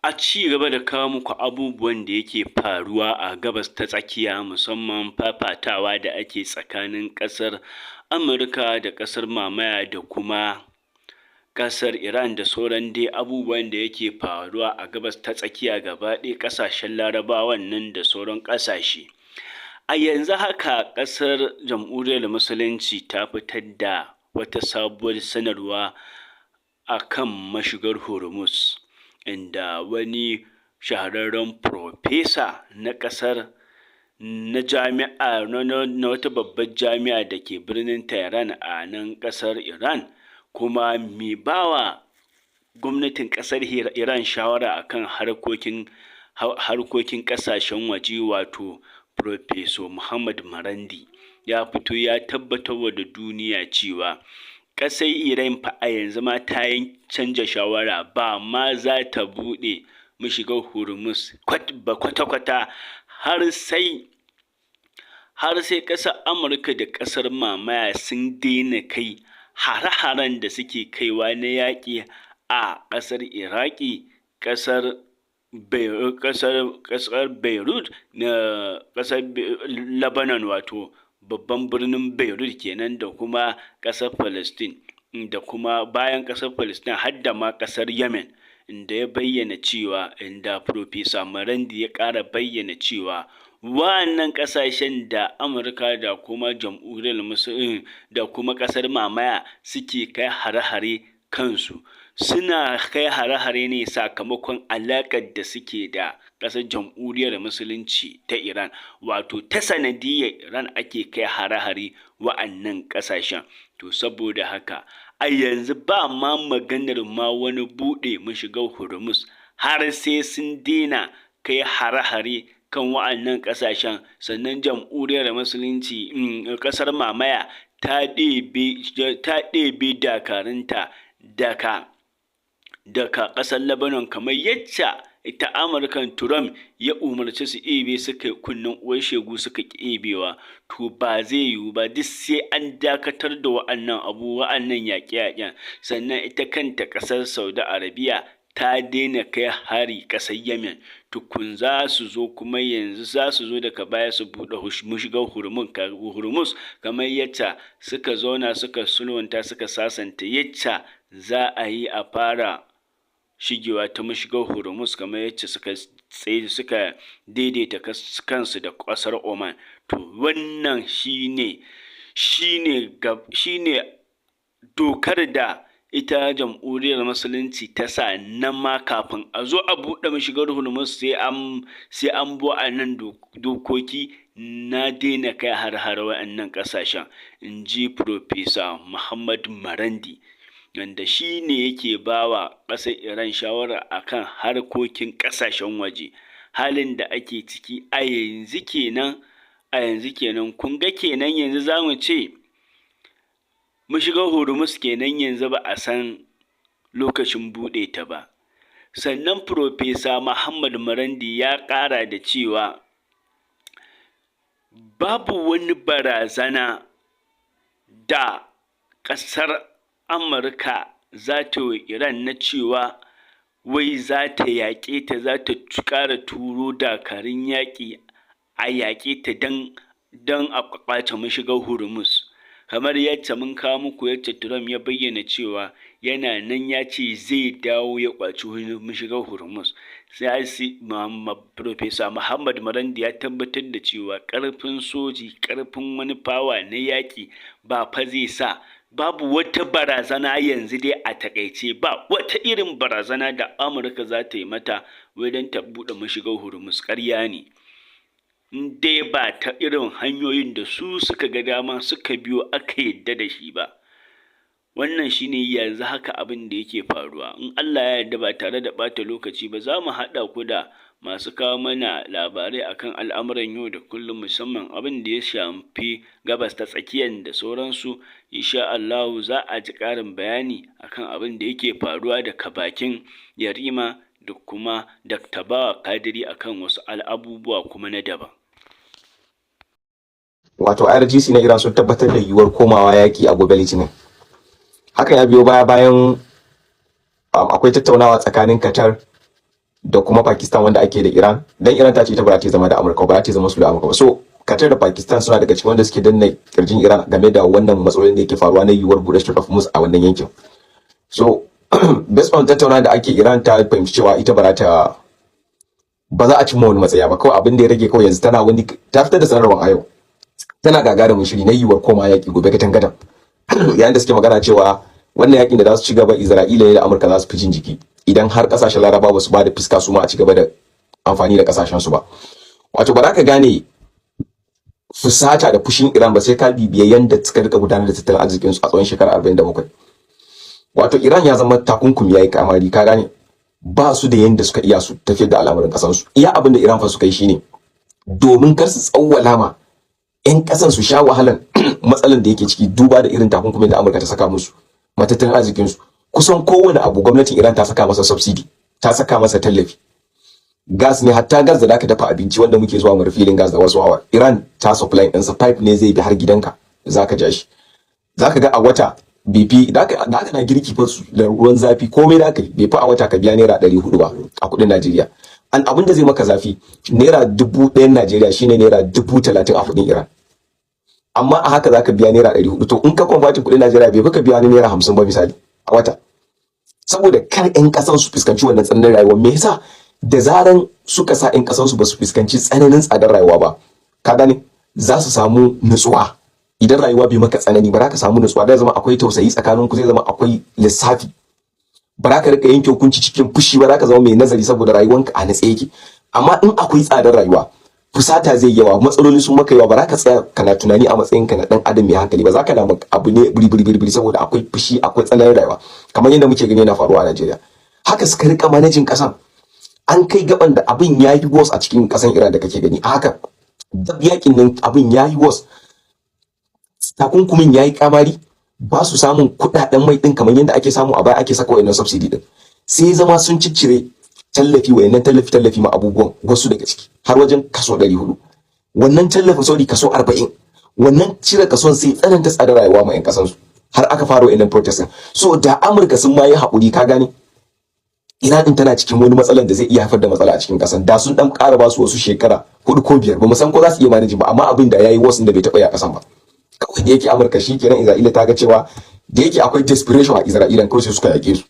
A ci gaba da kawo muku abubuwan da yake faruwa a Gabas ta Tsakiya, musamman fafatawa da ake tsakanin ƙasar Amurka da ƙasar mamaya da kuma ƙasar Iran da sauran dai abubuwan da yake faruwa a Gabas ta Tsakiya gaba ɗaya ƙasashen Larabawan nan da sauran ƙasashe. A yanzu haka ƙasar Jamhuriyar Musulunci ta fitar da wata sabuwar sanarwa a kan mashigar Hormuz, inda wani shahararren Farfesa na ƙasar na jami'a na wata babbar jami'a da ke birnin Tehran a nan ƙasar Iran, kuma mai bawa gwamnatin ƙasar Iran shawara akan harkokin ƙasashen waje, wato Farfesa Muhammad Marandi, ya fito ya tabbatarwa da duniya cewa ƙasar Iran fa a yanzu ma ta canja shawara, ba ma za ta buɗe mashigar Hormuz kwata-kwata har sai ƙasar Amurka da ƙasar mamaya sun daina kai hare-haren da suke kaiwa na yaƙi a ƙasar Iraki, ƙasar Beirut na ƙasar Lebanon, wato babban birnin Beirut kenan, da kuma ƙasar Palestine, da kuma bayan ƙasar Palestine har da ma ƙasar Yemen, inda ya bayyana cewa, inda Farfesa Marandi ya ƙara bayyana cewa wa'annan ƙasashen da Amurka da kuma Jamhuriyar Musulunci da kuma ƙasar mamaya suke kai hare-hare kansu, suna kai hare-hare ne sakamakon alaƙar da suke da ƙasar Jamhuriyar Musulunci ta Iran, wato ta sanadiyyar Iran ake kai hare-hare wa'annan ƙasashen. To saboda haka a yanzu ba ma maganar ma wani buɗe mashigar Hormuz har sai sun daina kai hare-hare kan wa'annan ƙasashen, sannan Jamhuriyar Musulunci ƙasar mamaya ta ɗebe dakarunta daga ƙasar Lebanon, kamar yadda ita Amurkan Trump ya umarci su ebe, suka yi kunnen uwar shegu suka ƙi ebewa. To ba zai yiwu ba, duk sai an dakatar da wa'annan yaƙe-yaƙen. Sannan ita kanta ƙasar Saudi Arabia ta daina kai hari ƙasar Yemen, tukun za su zo kuma yanzu za su zo daga baya su buɗe mashigar Hormuz, kamar yadda suka zauna suka sulhunta suka sasanta yadda za a yi a fara shigewa ta mashigar Hormuz, kamar yadda suka daidaita kansu da ƙasar Oman. To wannan shine dokar da ita Jamhuriyar Musulunci ta sa, nan ma kafin a zo a buɗe mashigar Hormuz sai an bi wa'annan dokoki na daina kai har wa'annan ƙasashen, in ji Farfesa Muhammad Marandi, wanda shi ne yake ba wa ƙasar Iran shawara a kan harkokin ƙasashen waje. Halin da ake ciki a yanzu kenan, kun ga kenan yanzu za mu ce mashigar Hormuz kenan yanzu ba a san lokacin buɗe ta ba. Sannan Farfesa Muhammad Marandi ya ƙara da cewa babu wani barazana da ƙasar Amurka za ta yi wa Iran na cewa wai za ta yaƙe ta, za ta ƙara turo dakarun yaƙi a yaƙe ta don a ƙwace mashigar Hormuz. Kamar yadda mun kawo muku yadda Trump ya bayyana cewa yana nan ya ce zai dawo ya ƙwaci mashigar Hormuz. Sai Farfesa Muhammad Marandi ya tabbatar da cewa ƙarfin soji, ƙarfin wani fawa na yaƙi ba fa zai sa, babu wata barazana yanzu dai a taƙaice, ba wata irin barazana da Amurka za ta yi mata wai don ta buɗe mashigar Hormuz. Ƙarya ne, in dai ba ta irin hanyoyin da su suka ga dama suka biyo aka yadda da shi ba. Wannan shi ne yanzu haka abin da yake faruwa. In Allah ya yarda ba tare da ɓata lokaci ba, za mu haɗa ku da masu kawo mana labarai akan al'amuran yau da kullum, musamman abin da ya shafi Gabas ta Tsakiyar da sauransu. Insha Allahu za a ji ƙarin bayani akan abin da yake faruwa daga bakin Yarima da kuma Dr. Bawa Kadiri akan wasu abubuwa kuma na daban. Wato IRGC na Iran sun tabbatar da yiwuwar komawa yaƙi a gobe Litinin. Hakan ya biyo bayan akwai tattaunawa tsakanin Qatar da kuma Pakistan wanda ake da Iran, dan Iran ta ce ita ba za ta zama da Amurka ba za ta zama su da Amurka ba. So Qatar da Pakistan suna daga cikin wanda suke danna kirjin Iran game da wannan matsalolin da yake faruwa na yiwuwar buɗe Strait of Hormuz a wannan yankin. So based on tattauna da ake, Iran ta fahimci cewa ita ba za a cimma wani matsaya ba, kawai abin da ya rage kawai yanzu ta fitar da sanarwar a yau tana gagarumin shiri na yiwuwar koma yaƙi gobe ga tangadan yayin da suke magana cewa wannan yakin da za su ci gaba Isra'ila ne da Amurka za su fi jin jiki idan har kasashen Laraba ba su ba da fiska su ma a ci gaba da amfani da kasashen su ba. Wato ba za ka gane fusata da fushin Iran ba sai ka bibiye yanda suka rika gudanar da tattalin arzikin su a tsawon shekara 47. Wato Iran ya zama takunkumi yayi kamari, ka gane ba su da yanda suka iya su tafiyar da al'amuran kasan su. Iya abin da Iran fa suka yi shine domin kar su tsawwala ma 'yan kasan su sha wahalan matsalan da yake ciki, duba da irin takunkumin da Amurka ta saka musu matattalin arzikin su. Kusan kowane abu gwamnatin Iran ta saka masa subsidy, ta saka masa tallafi. Gas ne, hatta gas da zaka dafa abinci wanda muke zuwa mu refilling gas da wasu hawa, Iran ta supply ɗinsa, pipe ne zai bi har gidanka zaka ja shi. Zaka ga a wata BP da aka na girki fa da ruwan zafi komai da kai bai fa a wata ka biya naira 400 ba a kudin Najeriya. Abin da zai maka zafi naira 1000 Najeriya shine naira 30,000 a kudin Iran. Amma a haka zaka biya naira 400, to in ka convert kudin Najeriya bai baka biya naira 50 ba misali a wata. Saboda kar 'yan kasan su fuskanci wannan tsananin rayuwa. Me yasa? Da zaran suka sa 'yan kasan su ba su fuskanci tsananin tsadar rayuwa ba, ka gane za su samu nutsuwa. Idan rayuwa bai maka tsanani ba za ka samu nutsuwa, da zama akwai tausayi tsakanin ku, zai zama akwai lissafi, ba za ka rika yanke hukunci cikin fushi ba, za ka zama mai nazari saboda rayuwanka a natse yake. Amma in akwai tsadar rayuwa, fusata zai yawa, matsaloli sun maka yawa, ba za ka tsaya kana tunani a matsayinka na dan adam mai hankali ba, za ka na abu ne biri saboda akwai fushi, akwai tsananin rayuwa, kamar yadda muke gani yana faruwa a Najeriya. Haka suka rika manajin kasan, an kai gaban da abin ya yi worse a cikin kasan Iran da kake gani. A haka yakin nan abin ya yi worse, takunkumin ya yi kamari, ba su samun kudaden mai din kamar yadda ake samu a baya ake saka wayannan subsidy din. Sai zama sun ciccire tallafi, wayannan tallafi ma abubuwan wasu daga ciki har wajen kaso 400. Wannan tallafin sauri kaso 40, wannan cire kason sai tsananta tsadar rayuwa ma 'yan kasan su, har aka fara wayannan protesting. So da Amurka sun ma yi haƙuri, ka gane Iran din tana cikin wani matsalar da zai iya haifar da matsala a cikin kasan, da sun dan ƙara ba su wasu shekara 4 ko 5, ba mu san ko za su iya manage ba, amma abin da yayi wasu da bai taɓa yi a kasan ba. Kawai da yake Amurka shi kenan Isra'ila ta ga cewa da yake akwai desperation a Isra'ila, kawai sai suka yake su,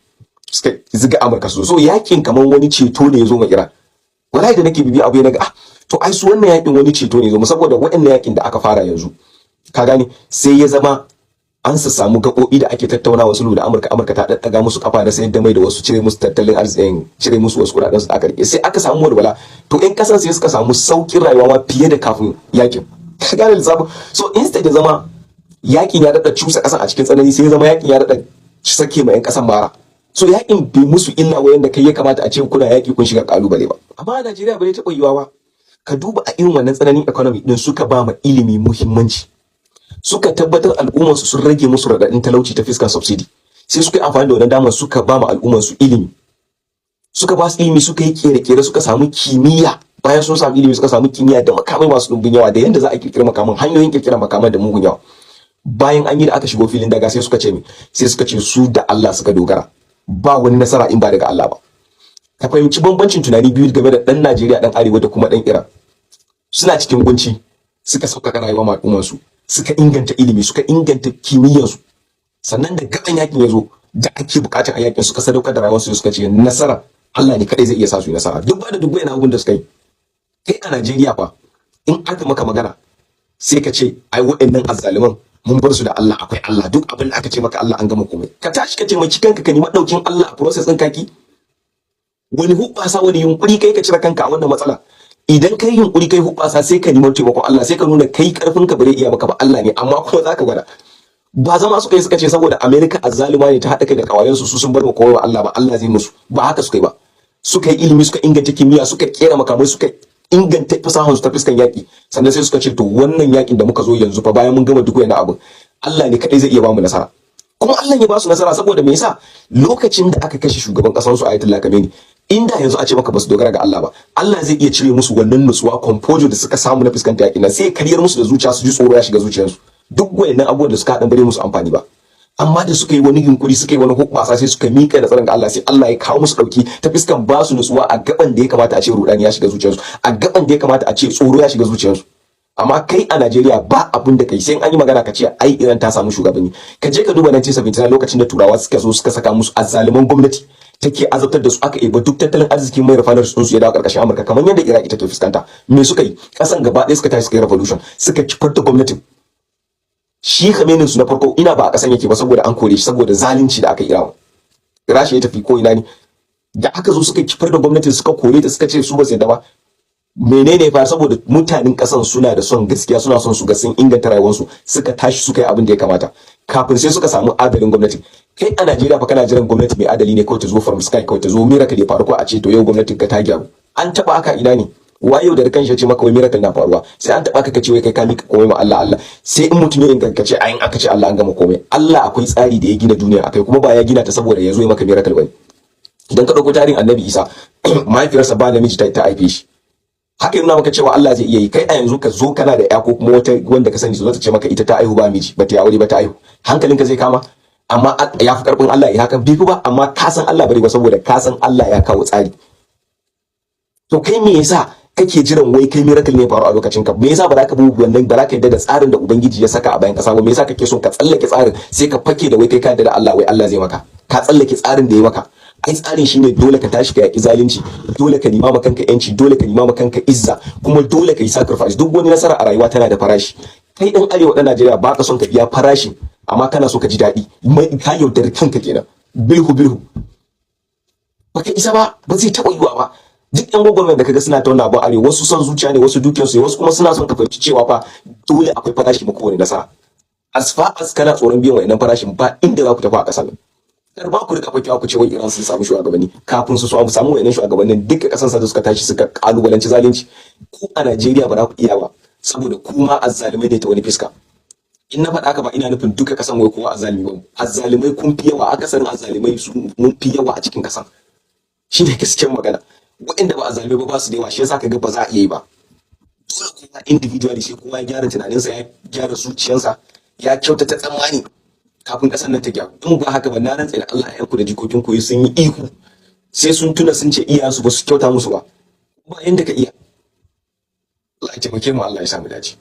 suka ziga Amurka su. So yakin kamar wani ceto ne ya zo ma Iran. Wallahi da nake bibi abu ya naga to ai su wannan yakin wani ceto ne ya zo, saboda waɗannan yakin da aka fara yanzu, ka gane sai ya zama an samu gaɓoɓi da ake tattaunawa sulhu da Amurka ta daddaga musu kafa da sayar da mai da wasu, cire musu tattalin arzikin, cire musu wasu kuɗaɗen su da aka rike, sai aka samu walwala. To ƴan kasan sai suka samu saukin rayuwa ma fiye da kafin yakin, ka gane lissafin. So instead da zama yakin ya dada cusa kasan a cikin tsanani, sai ya zama yakin ya dada sake ma 'yan kasan mara. So yakin bai musu illa wayan da kai ya kamata a ce kuna yaki kun shiga kalubale ba. Amma a Najeriya bai taɓa yiwa ba. Ka duba a irin wannan tsananin economy din suka ba ma ilimi muhimmanci, suka tabbatar al'ummar su sun rage musu radadin talauci ta fiskan subsidy, sai suka yi amfani da wannan damar suka ba ma al'ummar su ilimi, suka ba su ilimi, suka yi kere-kere, suka samu kimiyya. Bayan sun samu ilimi suka samu kimiyya da makamai masu dumbin yawa, da yanda za a kirkira makaman, hanyoyin kirkira makaman da mugun yawa. Bayan an yi da aka shigo filin daga sai suka ce su da Allah suka dogara, ba wani nasara in ba daga Allah ba. Ka fahimci bambancin tunani biyu game da dan Najeriya, dan Arewa da kuma dan Iran. Suna cikin kunci, suka sauƙaƙa rayuwar al'ummar su, suka inganta ilimi, suka inganta kimiyyar su. Sannan da gaban yakin ya zo da ake bukatar a yakin, suka sadaukar da rayuwar su, suka ce nasara Allah ne kadai zai iya sa su yi nasara. Duk ba da duk yana abun da suka yi. Kai a Najeriya fa in aka maka magana sai ka ce ai waɗannan azzaliman mun bar su da Allah, akwai Allah, duk abin da aka ce maka Allah an gama komai. Ka tashi ka taimaki kanka, ka nemi daukin Allah a process din kaki. Wani hubbasa, wani yunkuri kai ka cire kanka a wannan matsala. Idan kai yunkuri kai hubbasa sai ka nemi taimakon Allah, sai ka nuna kai karfin ka bare iya maka ba, Allah ne, amma kuma zaka gwada. Ba zama suka yi suka ce saboda America azzalima ne ta haɗa kai da kawayen su sun bar mu kowa Allah ba, Allah zai musu. Ba haka suka yi ba. Suka yi ilimi, suka inganta kimiyya, suka kera makamai, suka inganta fasahansu ta fuskan yaki, sannan sai suka ce to wannan yakin da muka zo yanzu fa bayan mun gama duk wannan abin, Allah ne kadai zai iya ba mu nasara. Kuma Allah ya ba su nasara saboda me yasa? Lokacin da aka kashe shugaban kasar su Ayatollah Khamenei, inda yanzu a ce maka ba su dogara ga Allah ba, Allah zai iya cire musu wannan nutsuwa, composure da suka samu na fuskanta yakin nan, sai kariyar musu da zuciya, su ji tsoro ya shiga zuciyarsu. Duk wayannan abubuwan da suka haɗa bare musu amfani ba. amma da suka yi wani yunkuri suka yi wani hukmasa sai suka mika da tsaron ga Allah sai Allah ya kawo musu dauki ta fiskan ba su nutsuwa a gaban da ya kamata a ce rudani ya shiga zuciyarsu, a gaban da ya kamata a ce tsoro ya shiga zuciyarsu. Amma kai a Najeriya ba abun da kai sai an yi magana ka ce ai Iran ta samu shugabanni. Ka je ka duba 1979 lokacin da Turawa suka zo suka saka musu azzaluman gwamnati take azabtar da su, aka eba duk tattalin arzikin mai refinery sun su ya dawo karkashin Amurka kamar yadda Iraq ita ke fuskanta. Me suka yi? Kasan gaba ɗaya suka tashi suka yi revolution, suka kifar da gwamnatin. Shi Khamenei su na farko ina ba a kasan yake ba saboda an kore shi saboda zalunci da aka yi Iran. Rashi ya tafi ko ina ne. Da aka zo suka kifar da gwamnatin suka kore ta suka ce su ba su yadda ba. Menene fa saboda mutanen kasan suna da son gaskiya, suna son su ga sun inganta rayuwarsu, suka tashi suka yi abin da ya kamata kafin sai suka samu adalin gwamnati. Kai a Najeriya fa kana jiran gwamnati mai adali ne kawai ta zo from sky kawai ta zo miracle ya faru ko a ce to yau gwamnatin ka ta gyaru. An taba aka ina ne? Wayo da kan shi ce maka wai miracle na faruwa sai an taba ka kace wai kai ka mika komai ma Allah Allah, sai in mutum ya inganta ce ayin aka ce Allah an gama komai. Allah akwai tsari da ya gina duniya akai, kuma ba ya gina ta saboda ya zo ya maka miracle bane. Idan ka dauko tarihin Annabi Isa mahaifiyarsa ba namiji ta haife shi, haka yana maka cewa Allah zai iya yi. Kai a yanzu ka zo kana da ya ko kuma wata wanda ka sani zo ta ce maka ita ta aihu ba miji, ba ta aure ba ta aihu, hankalinka zai kama? Amma ya fi karfin Allah ya haka bai fi ba, amma ka san Allah bari ba saboda ka san Allah ya kawo tsari. To kai me yasa kake jiran wai kai miracle ne faru a lokacin ka? Me yasa ba za ka bi wannan, ba za ka yadda da tsarin da ubangiji ya saka a bayan kasa ba? Me yasa kake so ka tsallake tsarin sai ka fake da wai kai ka yadda da Allah, wai Allah zai maka? Ka tsallake tsarin da ya maka. Ai tsarin shine dole ka tashi ka yaki zalunci, dole ka nima kanka yanci, dole ka nima kanka izza, kuma dole ka yi sacrifice. Duk wani nasara a rayuwa tana da farashi. Kai dan arewa dan Najeriya ba ka son ka biya farashin, amma kana so ka ji daɗi. Ka yaudar kanka kenan. Bilhu baka isa ba zai taɓa yiwa ba. Duk yan gwagwarmayar da kaga suna ta wannan abu arewa, wasu son zuciya ne, wasu dukiyarsu, wasu kuma suna son ka fahimci cewa fa dole akwai farashi ma kowane nasara. As far as kana tsoron biyan wa'annan farashin, ba inda za ku tafi a ƙasar nan. Kar ba ku rika fakewa ku ce wai Iran sun samu shugabanni, kafin su samu wa'annan shugabannin duka ƙasar sa da suka tashi suka kalubalanci zalunci. Ku a Najeriya ba za ku iya ba saboda kuma azzalumai ne ta wani fiska. In na faɗa ka ba ina nufin duka ƙasan wai kowa azzalumi ba. Azzalumai kun fi yawa, akasarin azzalumai su mun fi yawa a cikin ƙasan. Shi ne gaskiyar magana. Waɗanda ba azzalumai ba su da yawa, shi yasa kaga ba za a iya yi ba. Dole kowa individually sai kowa ya gyara tunaninsa, ya gyara zuciyarsa, ya kyautata tsammani kafin ƙasar nan ta gyaru. In ba haka ba na rantsa da Allah ƴanku da jikokin ku sun yi ihu sai sun tuna sun ce iyayensu ba su kyauta musu ba. Ba yanda ka iya. Allah ya taimake mu, Allah ya sa mu dace.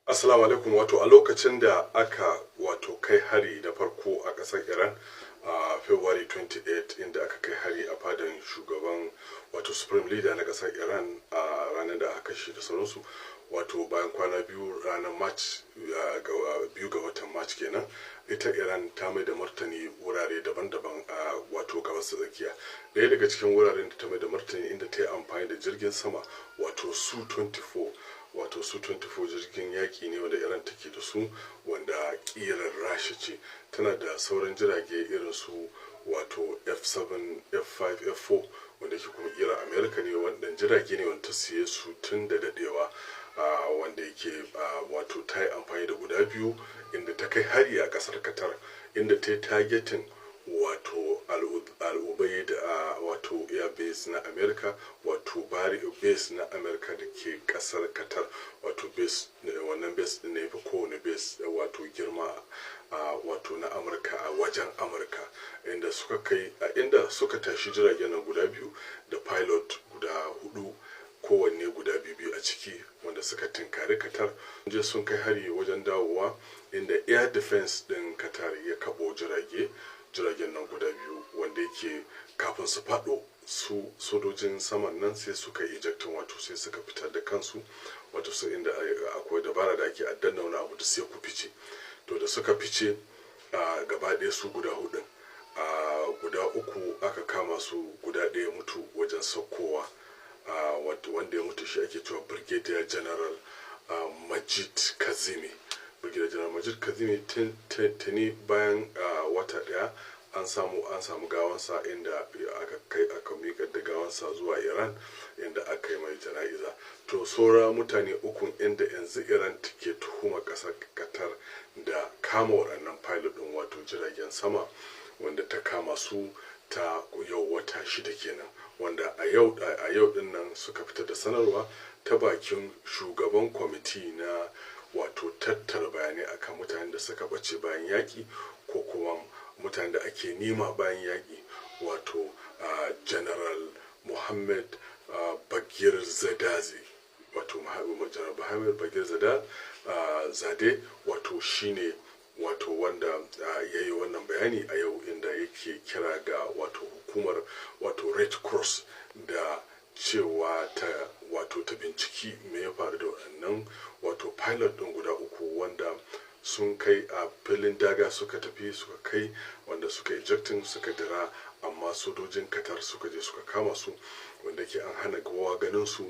Assalamu alaikum. Wato a lokacin da aka kai hari da farko a ƙasar Iran a February 28, inda aka kai hari a fadan shugaban supreme leader na ƙasar Iran a ranar da aka kashe da sauransu, bayan kwana biyu ranar March biyu ga watan March kenan, ita Iran ta mai da martani wurare daban-daban a gabas ta tsakiya. Daya daga cikin wuraren da ta mai da martani inda ta yi amfani da jirgin sama Su-24. Su-24 jirgin yaƙi ne wanda Iran take da su, wanda ƙirar Rasha ce. Tana da sauran jirage irin su F7, F5, F4 wanda ke kuma ƙirar Amerika ne. Wannan jirage ne wanda ta siye su tun da dadewa, wanda yake ta yi amfani da guda biyu inda ta kai hari a ƙasar Qatar, inda ta yi targeting Al-Ubaid air base na Amerika, bari base na Amerika da ke kasar Qatar, base wannan base din ne fi kowane base girma na Amurka a wajen Amurka, inda suka tashi jiragen nan guda biyu da pilot guda hudu, kowanne guda biyu a ciki, wanda suka tinkari Qatar. Sun kai hari wajen dawowa, inda air defense din Qatar ya kabo jiragen nan guda biyu, wanda yake kafin su faɗo su sojojin saman nan sai suka ejectin, sai suka fitar da kansu, su inda akwai dabara da ake addanna wani abu da sai ku fice. To da suka fice gaba ɗaya su guda hudun, guda uku aka kama su, guda ɗaya mutu wajen saukowa. Wanda ya mutu shi ake cewa Brigadier General Majid Kazimi. Brigadier General Majid Kazimi tuni bayan wata ɗaya an samu gawansa, inda aka miƙa da gawansa zuwa Iran, inda aka yi mai jana'iza. To saura mutane ukun inda yanzu Iran take tuhuma ƙasar Qatar da kama waɗannan pilot ɗin jiragen sama, wanda ta kama su ta yau wata 6 kenan, wanda a yau din nan suka fitar da sanarwa ta bakin shugaban kwamiti na wato tattara bayanai akan mutanen da suka ɓace bayan yaƙi ko kuma mutanen da ake nema bayan yaƙi, wato general Muhammad Bagir Zadaze, wato general Muhammad Bagir Zade, wato shine wato wanda ya yi wannan bayani a yau, inda yake kira ga wato hukumar wato Red Cross da cewa ta binciki me ya faru da waɗannan wato pilot ɗin guda uku wanda sun kai a filin daga suka tafi suka kai, wanda suka ejecting suka dira, amma sojojin Qatar suka je suka kama su, wanda ke an hana gawa ganin su,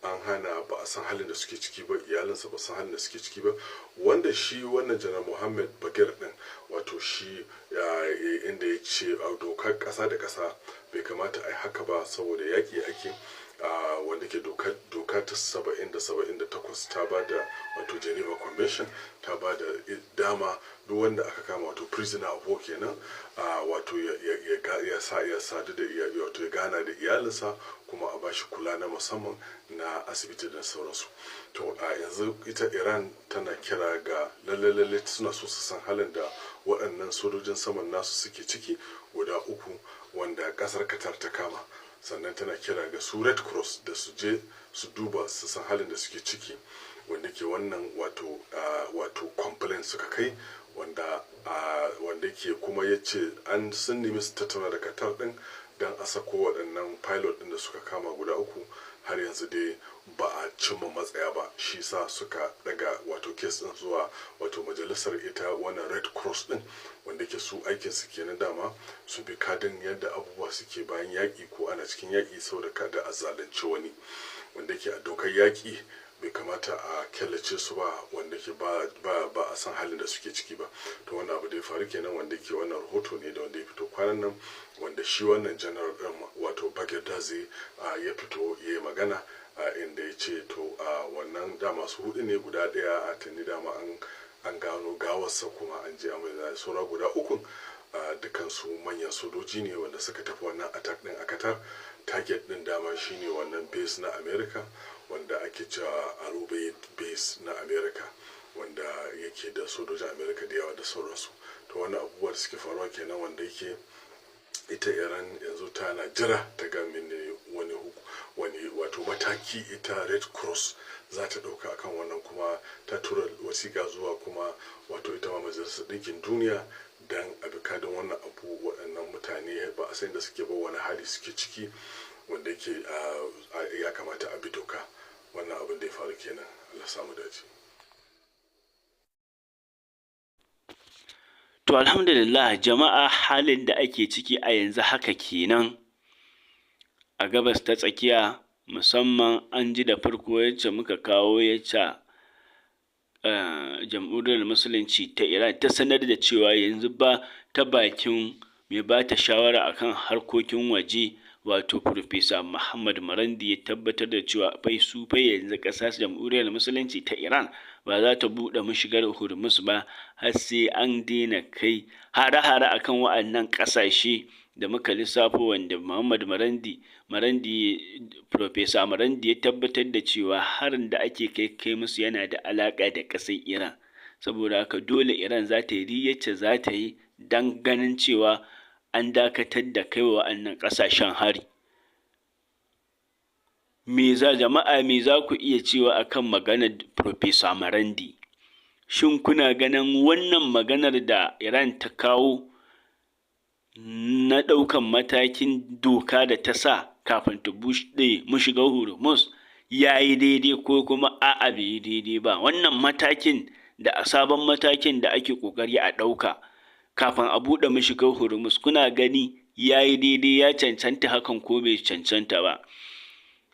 an hana, ba a san halin da suke ciki ba, iyalinsa ba san halin da suke ciki ba, wanda shi wannan janar Muhammad Bagir din wato shi inda ya ce a dokar ƙasa da ƙasa bai kamata a yi haka ba saboda yaƙi ake, wanda ke doka ta 70 da 78 ta ba da wato Geneva Convention ta ba da dama duk wanda aka kama wato prisoner of war kenan wato ya sadu da wato ya gana da iyalinsa, kuma a bashi kula na musamman na asibiti da sauransu. To yanzu ita Iran tana kira ga lalle suna so su san halin da waɗannan sojojin saman nasu suke ciki guda uku wanda ƙasar Qatar ta kama, sannan tana kira ga su Red Cross da su je su duba su san halin da suke ciki, wanda ke wannan wato complaint suka kai, wanda ke kuma ya ce sun nemi su tattauna da Qatar din don a sako waɗannan pilot din da suka kama guda uku, har yanzu dai ba a cimma matsaya ba, shi sa suka daga wato kes din zuwa wato majalisar ita wannan Red Cross din, wanda ke su aikin su kenan dama su bi kadin yadda abubuwa suke bayan yaƙi ko ana cikin yaƙi, saboda kada a zalunci wani, wanda ke a dokar yaƙi bai kamata a kyallace su ba, wanda ke ba a san halin da suke ciki ba. To wannan abu da ya faru kenan, wanda ke wannan rahoto ne da wanda ya fito kwanan nan, wanda shi wannan janar wato Bagir Zade ya fito ya yi magana, inda ya ce to wannan dama su hudu ne, guda ɗaya a tuni dama an gano gawarsa, kuma an je amai da saura guda uku, dukansu manyan sojoji ne wanda suka tafi wannan attack din a Qatar. Target din dama shine wannan base na America, wanda ake cewa Aruba base na America, wanda yake da sojojin America da yawa da sauransu. To wannan abubuwa da suke faruwa kenan, wanda yake ita Iran yanzu tana jira ta ga wani wato mataki ita Red Cross za ta ɗauka akan wannan, kuma ta tura wasiƙa zuwa kuma wato ita ma majalisar ɗinkin duniya don a bi kadin wannan abu. Waɗannan mutane ba a san da suke ba, wani hali suke ciki, wanda yake ya kamata a bi doka. Wannan abin da ya faru kenan. Allah samu dace. To alhamdulillah jama'a, halin da ake ciki a yanzu haka kenan a gabas ta tsakiya, musamman an ji da farko yacce muka kawo yacce jamhuriyar musulunci ta Iran ta sanar da cewa yanzu ba ta bakin mai ba ta shawara akan harkokin waje wato Profesa Muhammad Marandi ya tabbatar da cewa yanzu ƙasar jamhuriyar musulunci ta Iran ba za ta buɗe mashigar Hormuz ba har sai an daina kai hare-hare akan wa'annan ƙasashe da muka lissafo, wanda Profesa Marandi ya tabbatar da cewa harin da ake kai musu yana da alaƙa da ƙasar Iran. Saboda haka dole Iran za ta yi yacce za ta yi don ganin cewa an dakatar da kai wa wa'annan ƙasashen hari. Jama'a me za ku iya cewa akan maganar Profesa Marandi? Shin kuna ganin wannan maganar da Iran ta kawo na ɗaukan matakin doka da ta sa kafin ta buɗe mashigar Hormuz ya yi daidai ko kuma a'a bai yi daidai ba? Wannan matakin da sabon matakin da ake ƙoƙari a ɗauka kafin a buɗe mashigar Hormuz, kuna gani ya yi daidai, ya cancanta hakan ko bai cancanta ba?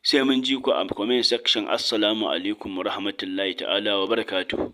Sai mun ji ku a comment section. Assalamu alaikum wa rahmatullahi ta'ala wa barakatuhu.